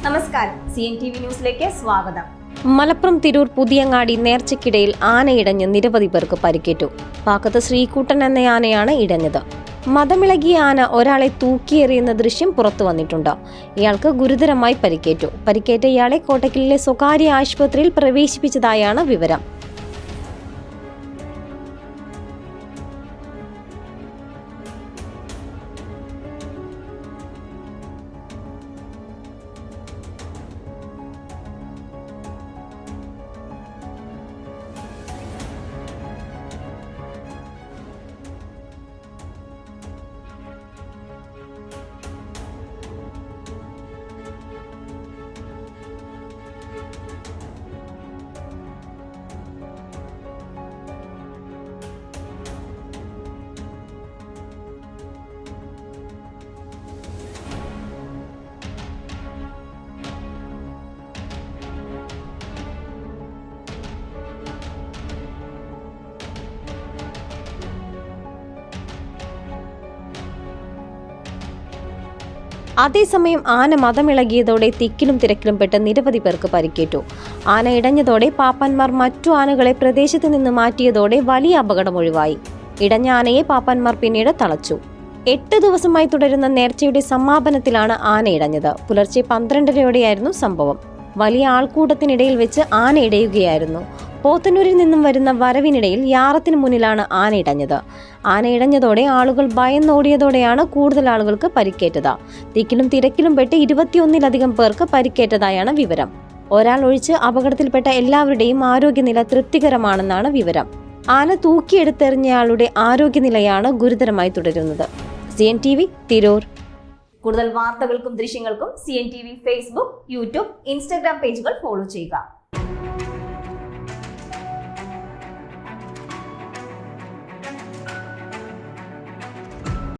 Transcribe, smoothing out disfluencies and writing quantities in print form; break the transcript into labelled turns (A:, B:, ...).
A: നമസ്കാരം, CNTV ന്യൂസിലേക്ക് സ്വാഗതം.
B: മലപ്പുറം തിരൂർ പുതിയങ്ങാടി നേർച്ചയ്ക്കിടയിൽ ആനയിടഞ്ഞ് നിരവധി പേർക്ക് പരിക്കേറ്റു. പാക്കത്ത് ശ്രീകുട്ടൻ എന്ന ആനയാണ് ഇടഞ്ഞത്. മദമിളകിയ ആന ഒരാളെ തൂക്കിയെറിയുന്ന ദൃശ്യം പുറത്തു വന്നിട്ടുണ്ട്. ഇയാൾക്ക് ഗുരുതരമായി പരിക്കേറ്റു. പരിക്കേറ്റ ഇയാളെ കോട്ടക്കലിലെ സ്വകാര്യ ആശുപത്രിയിൽ പ്രവേശിപ്പിച്ചതായാണ് വിവരം. അതേസമയം ആന മദമിളകിയതോടെ തിക്കിലും തിരക്കിലും പെട്ട് നിരവധി പേർക്ക് പരിക്കേറ്റു. ആന ഇടഞ്ഞതോടെ പാപ്പാന്മാർ മറ്റു ആനകളെ പ്രദേശത്ത് നിന്ന് മാറ്റിയതോടെ വലിയ അപകടം ഒഴിവായി. ഇടഞ്ഞ ആനയെ പാപ്പാന്മാർ പിന്നീട് തളച്ചു. 8 ദിവസമായി തുടരുന്ന നേർച്ചയുടെ സമാപനത്തിലാണ് ആന ഇടഞ്ഞത്. പുലർച്ചെ 12:30യോടെയായിരുന്നു സംഭവം. വലിയ ആൾക്കൂട്ടത്തിനിടയിൽ വെച്ച് ആന ഇടയുകയായിരുന്നു. പോത്തന്നൂരിൽ നിന്നും വരുന്ന വരവിനിടയിൽ യാറത്തിന് മുന്നിലാണ് ആന ഇടഞ്ഞത്. ആന ഇടഞ്ഞതോടെ ആളുകൾ ഭയന്നോടിയതോടെയാണ് കൂടുതൽ ആളുകൾക്ക് പരിക്കേറ്റത്. തിക്കിലും തിരക്കിലും പെട്ട് 21-ലധികം പേർക്ക് പരിക്കേറ്റതായാണ് വിവരം. ഒരാൾ ഒഴിച്ച് അപകടത്തിൽപ്പെട്ട എല്ലാവരുടെയും ആരോഗ്യനില തൃപ്തികരമാണെന്നാണ് വിവരം. ആന തൂക്കിയെടുത്തെറിഞ്ഞയാളുടെ ആരോഗ്യനിലയാണ് ഗുരുതരമായി തുടരുന്നത്. CNTV തിരൂർ.
A: കൂടുതൽ വാർത്തകൾക്കും ദൃശ്യങ്ങൾക്കും CNTV ഫേസ്ബുക്ക്, യൂട്യൂബ്, ഇൻസ്റ്റഗ്രാം പേജുകൾ ഫോളോ ചെയ്യുക.